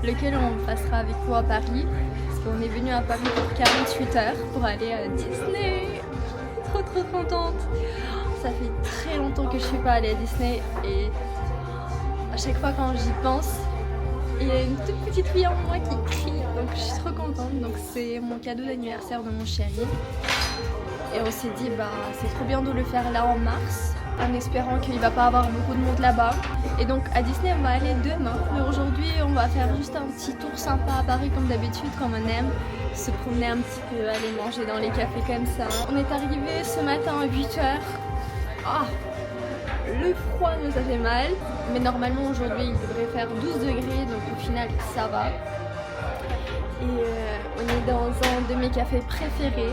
lequel on passera avec vous à Paris. Parce qu'on est venu à Paris pour 48 heures pour aller à Disney. Trop contente. Ça fait très longtemps que je suis pas allée à Disney et à chaque fois quand j'y pense, il y a une toute petite fille en moi qui crie, donc je suis trop contente. Donc c'est mon cadeau d'anniversaire de mon chéri. Et on s'est dit bah c'est trop bien de le faire là en mars, en espérant qu'il va pas avoir beaucoup de monde là-bas. Et donc à Disney on va aller demain, mais aujourd'hui on va faire juste un petit tour sympa à Paris comme d'habitude, comme on aime. Se promener un petit peu, aller manger dans les cafés comme ça. On est arrivé ce matin à 8h. Ah, le froid nous a fait mal, mais normalement aujourd'hui il devrait faire 12 degrés, donc au final ça va. Et on est dans un de mes cafés préférés.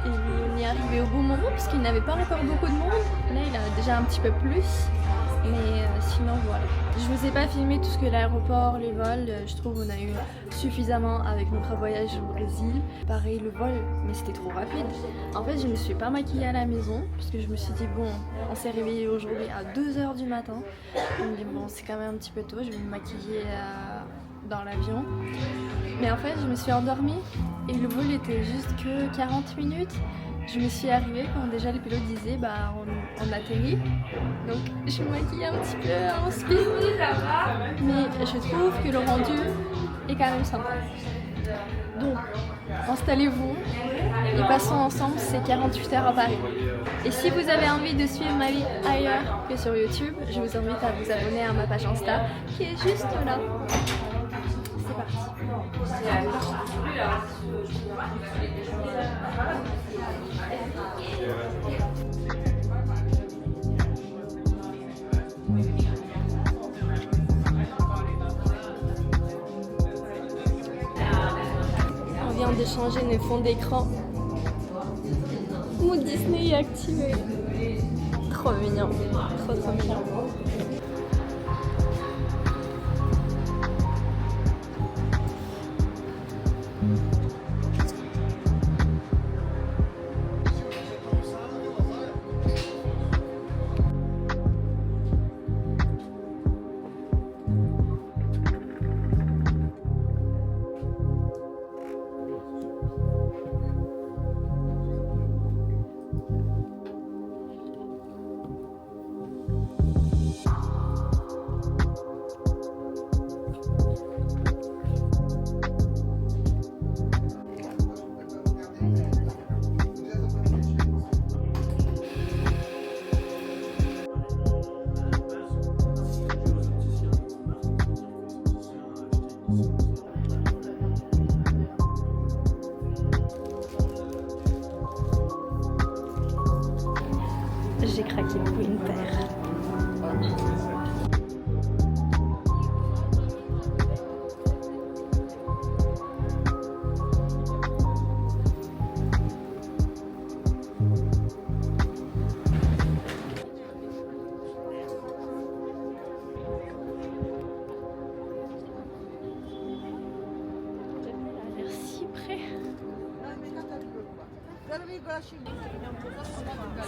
Et on est arrivé au bon moment parce qu'il n'avait pas encore beaucoup de monde. Là il a déjà un petit peu plus. Mais sinon voilà. Je vous ai pas filmé tout ce que l'aéroport, les vols, je trouve on a eu suffisamment avec notre voyage au Brésil. Pareil le vol, mais c'était trop rapide. En fait je me suis pas maquillée à la maison parce que je me suis dit bon, on s'est réveillé aujourd'hui à 2h du matin. Je me dis bon c'est quand même un petit peu tôt, je vais me maquiller dans l'avion. Mais en fait je me suis endormie et le vol était juste que 40 minutes. Je me suis arrivée quand déjà le pilote disait bah on atterrit. Donc je me maquille un petit peu en speed. Mais je trouve que le rendu est quand même sympa. Donc installez-vous et passons ensemble ces 48 heures à Paris. Et si vous avez envie de suivre ma vie ailleurs que sur YouTube, je vous invite à vous abonner à ma page Insta qui est juste là. C'est parti. On vient de changer nos fonds d'écran. Mon Disney est activé. Trop mignon. Trop mignon. J'ai craqué pour une paire.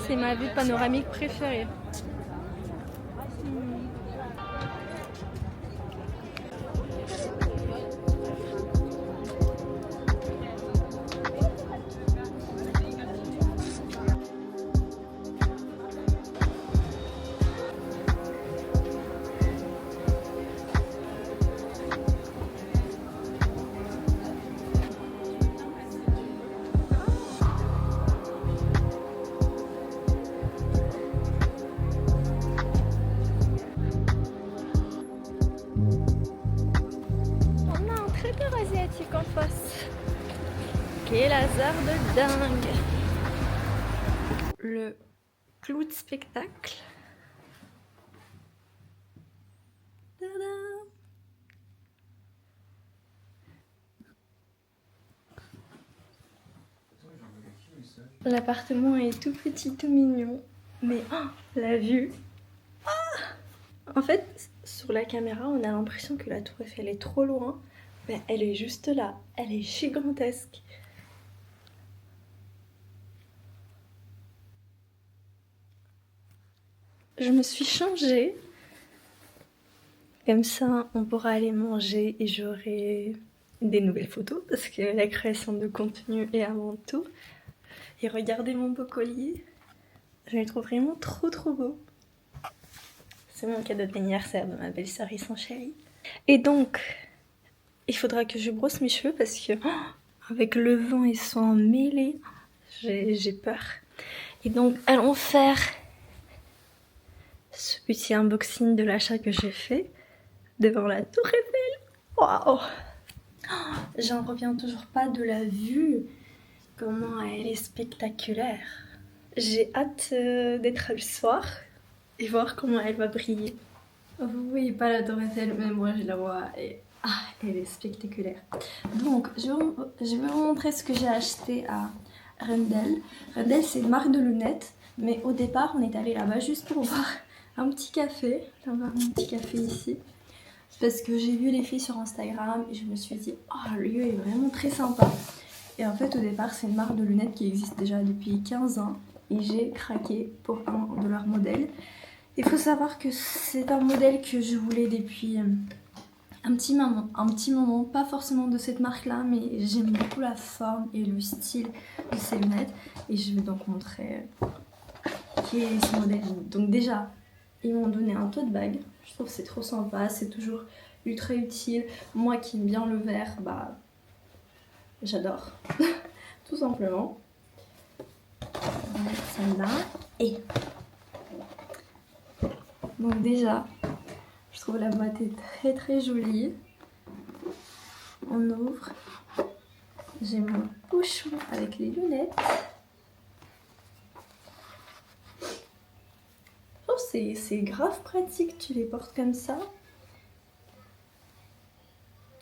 C'est ma vue panoramique préférée. Asiatique en face. Quel hasard de dingue. Le clou de spectacle. Tadam. L'appartement est tout petit, tout mignon. Mais oh, la vue. Oh, en fait, sur la caméra, on a l'impression que la tour Eiffel est trop loin. Mais elle est juste là, elle est gigantesque. Je me suis changée Comme ça, on pourra aller manger et j'aurai des nouvelles photos parce que la création de contenu est avant tout. Et regardez mon beau collier. Je le trouve vraiment trop beau. C'est mon cadeau d'anniversaire de ma belle-sœur et son chéri. Et donc, il faudra que je brosse mes cheveux parce que avec le vent ils sont mêlés. J'ai peur. Et donc, allons faire ce petit unboxing de l'achat que j'ai fait devant la Tour Eiffel. Waouh! J'en reviens toujours pas de la vue. Comment elle est spectaculaire. J'ai hâte d'être le soir et voir comment elle va briller. Vous voyez pas la Tour Eiffel, mais moi je la vois et elle est spectaculaire. Donc je vais vous montrer ce que j'ai acheté à Rendel. Rendel c'est une marque de lunettes, mais au départ on est allé là-bas juste pour voir un petit café. On va voir un petit café ici. Parce que j'ai vu les filles sur Instagram et je me suis dit le lieu est vraiment très sympa. Et en fait au départ c'est une marque de lunettes qui existe déjà depuis 15 ans et j'ai craqué pour un de leurs modèles. Il faut savoir que c'est un modèle que je voulais depuis un petit moment, pas forcément de cette marque là, mais j'aime beaucoup la forme et le style de ces lunettes et je vais donc montrer qui est ce modèle. Donc déjà ils m'ont donné un tote bag, je trouve que c'est trop sympa, c'est toujours ultra utile. Moi qui aime bien le vert, j'adore, tout simplement. On va mettre celle-là. Et donc déjà, je trouve la boîte est très jolie. On ouvre. J'ai mon bouchon avec les lunettes. Oh, c'est grave pratique, tu les portes comme ça.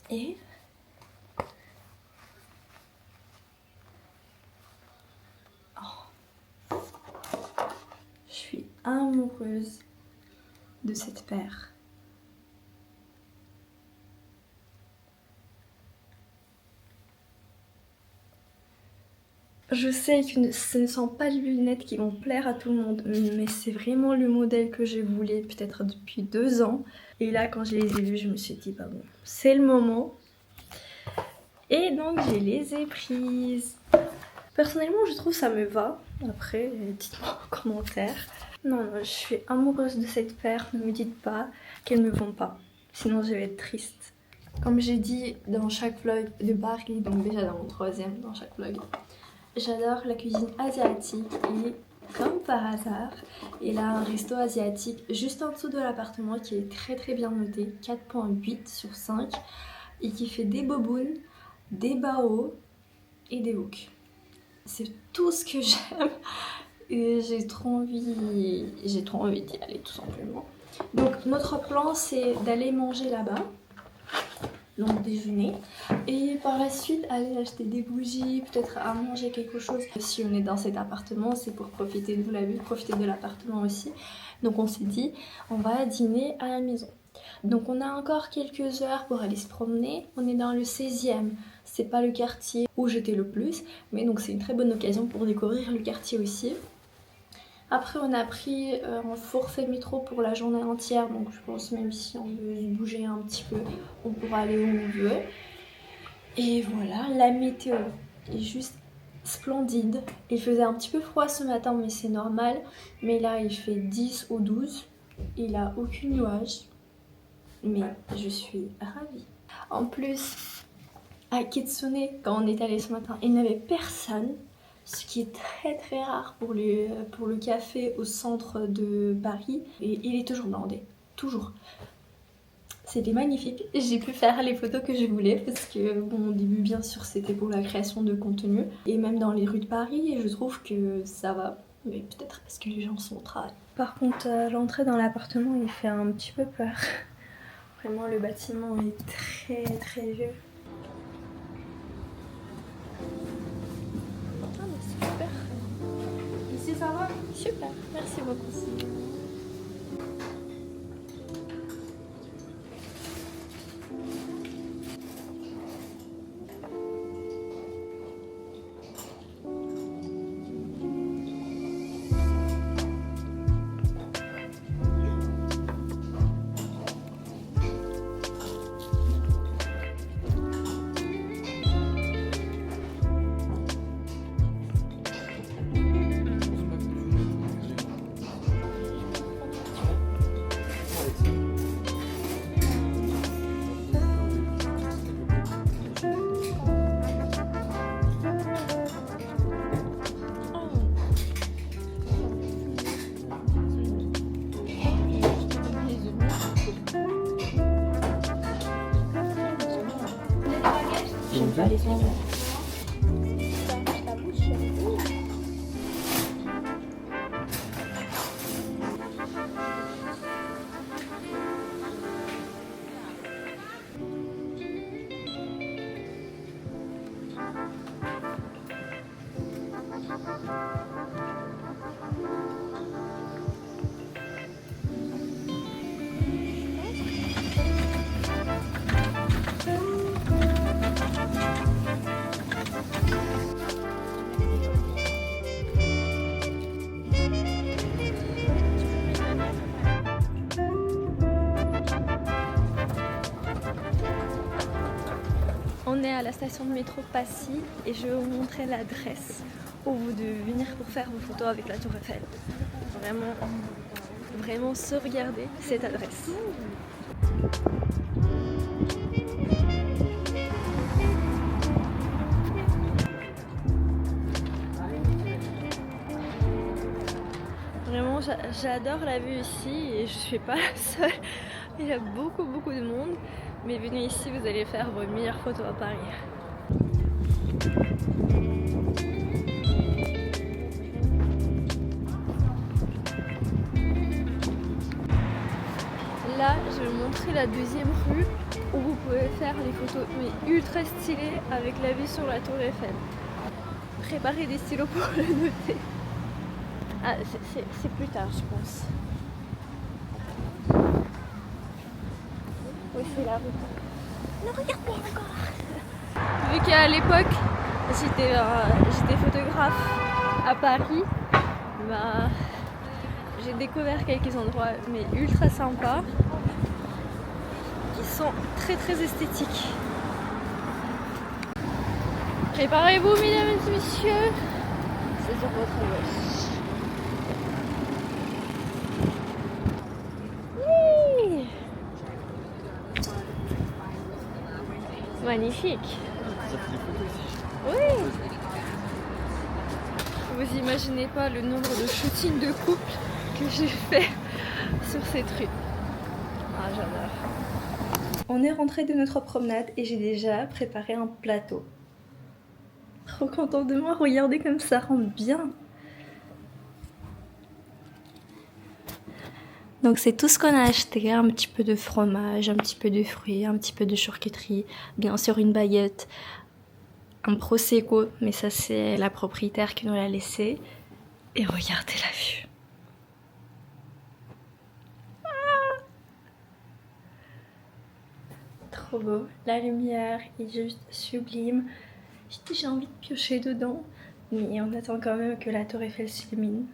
Et je suis amoureuse de cette paire. Je sais que ce ne sont pas les lunettes qui vont plaire à tout le monde, mais c'est vraiment le modèle que je voulais peut-être depuis 2 ans. Et là quand je les ai vues, je me suis dit bon, c'est le moment. Et donc je les ai prises. Personnellement je trouve que ça me va. Après dites-moi en commentaire. Non, je suis amoureuse de cette paire, ne me dites pas qu'elles ne me vont pas. Sinon je vais être triste. Comme j'ai dit dans chaque vlog de Paris, donc déjà dans mon 3e dans chaque vlog, j'adore la cuisine asiatique et comme par hasard, il a un resto asiatique juste en dessous de l'appartement qui est très bien noté, 4.8 sur 5 et qui fait des bobounes, des bao et des wok. C'est tout ce que j'aime et j'ai trop envie d'y aller tout simplement. Donc notre plan c'est d'aller manger là-bas. Donc déjeuner et par la suite aller acheter des bougies, peut-être à manger quelque chose. Si on est dans cet appartement, c'est pour profiter de la vue, profiter de l'appartement aussi. Donc on s'est dit on va dîner à la maison. Donc on a encore quelques heures pour aller se promener. On est dans le 16e, c'est pas le quartier où j'étais le plus, mais donc c'est une très bonne occasion pour découvrir le quartier aussi. Après on a pris un forfait métro pour la journée entière, donc je pense même si on veut se bouger un petit peu, on pourra aller où on veut. Et voilà, la météo est juste splendide. Il faisait un petit peu froid ce matin mais c'est normal, mais là il fait 10 ou 12, il a aucun nuage, mais je suis ravie. En plus, à Kitsune, quand on est allé ce matin, il n'y avait personne. Ce qui est très rare pour le café au centre de Paris. Et il est toujours blindé, toujours. C'était magnifique. J'ai pu faire les photos que je voulais parce que bon, au début bien sûr c'était pour la création de contenu. Et même dans les rues de Paris, et je trouve que ça va. Mais peut-être parce que les gens sont au travail. Par contre, l'entrée dans l'appartement il fait un petit peu peur. Vraiment le bâtiment est très vieux. Super. Ici ça va? Super, merci beaucoup. pas les oiseaux. On est à la station de métro Passy et je vais vous montrer l'adresse où vous devez venir pour faire vos photos avec la Tour Eiffel. Vraiment sauvegardez cette adresse. Vraiment, j'adore la vue ici et je suis pas la seule. Il y a beaucoup de monde. Mais venez ici, vous allez faire vos meilleures photos à Paris. Là, je vais vous montrer la deuxième rue où vous pouvez faire les photos mais ultra stylées avec la vue sur la Tour Eiffel. Préparez des stylos pour le noter. Ah, c'est plus tard, je pense. Oui, c'est la rue. Ne regarde pas encore. Vu qu'à l'époque, j'étais photographe à Paris, bah, j'ai découvert quelques endroits mais ultra sympas qui sont très esthétiques. Préparez-vous, mesdames et messieurs. C'est sur votre gauche. Magnifique. Ça fait des photos ici. Oui. Vous imaginez pas le nombre de shootings de couple que j'ai fait sur cette rue. Ah, j'adore. On est rentré de notre promenade et j'ai déjà préparé un plateau. Trop contente de moi, regardez comme ça rend bien. Donc c'est tout ce qu'on a acheté, un petit peu de fromage, un petit peu de fruits, un petit peu de charcuterie, bien sûr une baguette, un prosecco, mais ça c'est la propriétaire qui nous l'a laissé. Et regardez la vue. Ah, trop beau, la lumière est juste sublime. J'ai envie de piocher dedans, mais on attend quand même que la Tour Eiffel s'illumine.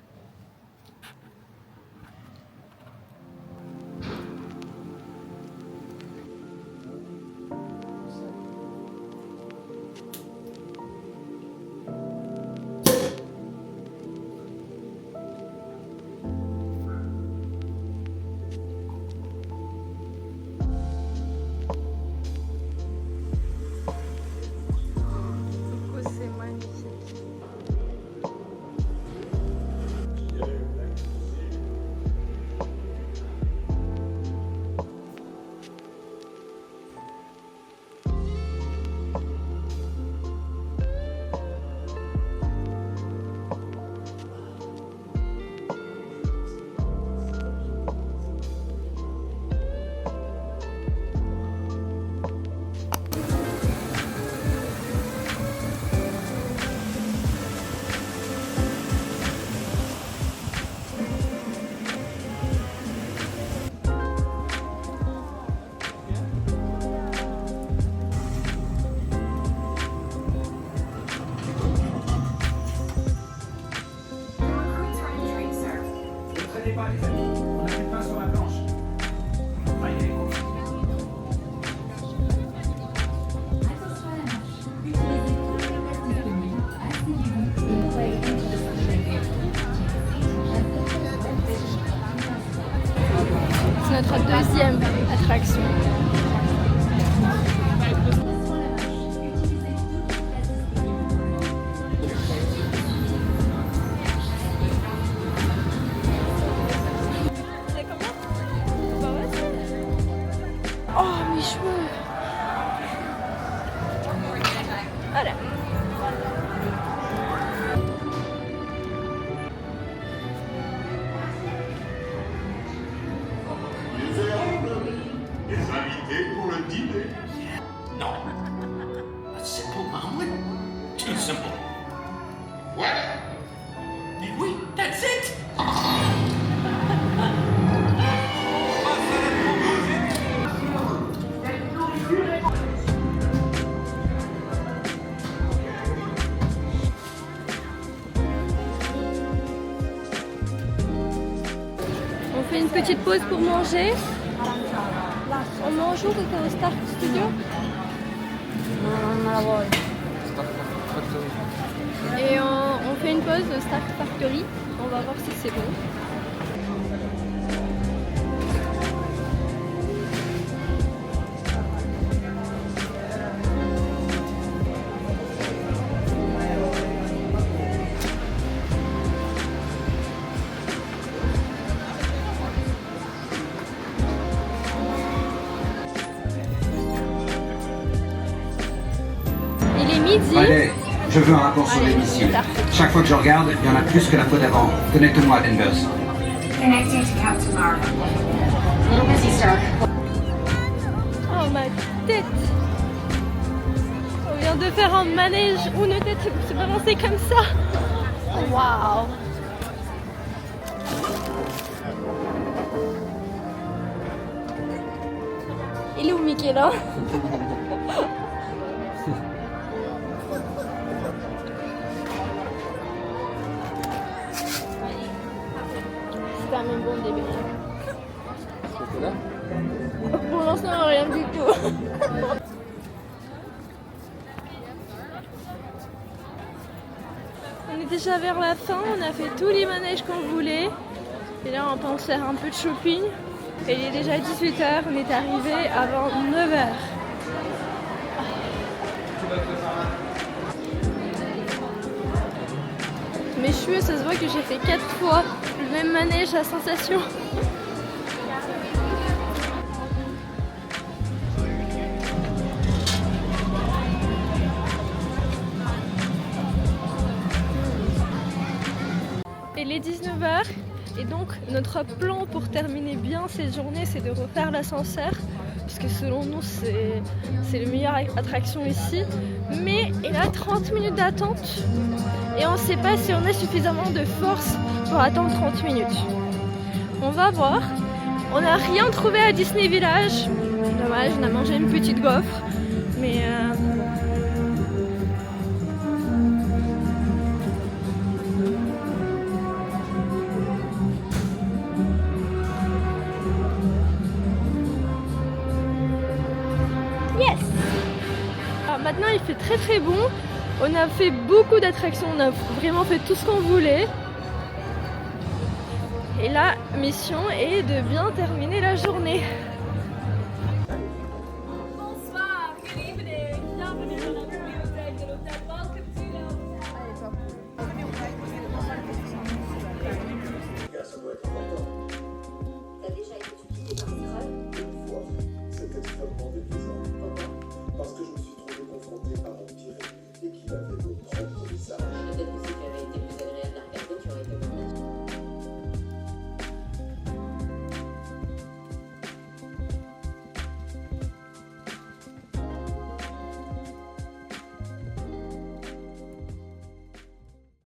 On a plus de pain sur la planche. C'est notre deuxième attraction. Oh, mes cheveux! fait une petite pause pour manger. On mange où? Au Stark Studio? Et on fait une pause au Stark Factory. On va voir si c'est bon. Il est midi. Allez, je veux un rapport sur les missiles. Chaque fois que je regarde, il y en a plus que la fois d'avant. Connecte-moi à Denvers. Connecting to Captain Marvel. A little busy, sir. Oh ma tête! On vient de faire un manège où nos têtes se balancer comme ça. Waouh! Il est où Mickey là? C'est quand même bon début. Pour l'instant, rien du tout. On est déjà vers la fin, on a fait tous les manèges qu'on voulait. Et là, on pense faire un peu de shopping. Et il est déjà 18h, on est arrivé avant 9h. Mes cheveux, ça se voit que j'ai fait 4 fois le même manège à sensation. Il est 19h et donc notre plan pour terminer bien cette journée, c'est de refaire l'ascenseur puisque selon nous c'est la meilleure attraction ici, mais il a 30 minutes d'attente et on ne sait pas si on a suffisamment de force pour attendre 30 minutes. On va voir. On n'a rien trouvé à Disney Village, dommage, on a mangé une petite gaufre, mais yes! Alors maintenant il fait très très bon. On a fait beaucoup d'attractions, on a vraiment fait tout ce qu'on voulait. Et la mission est de bien terminer la journée.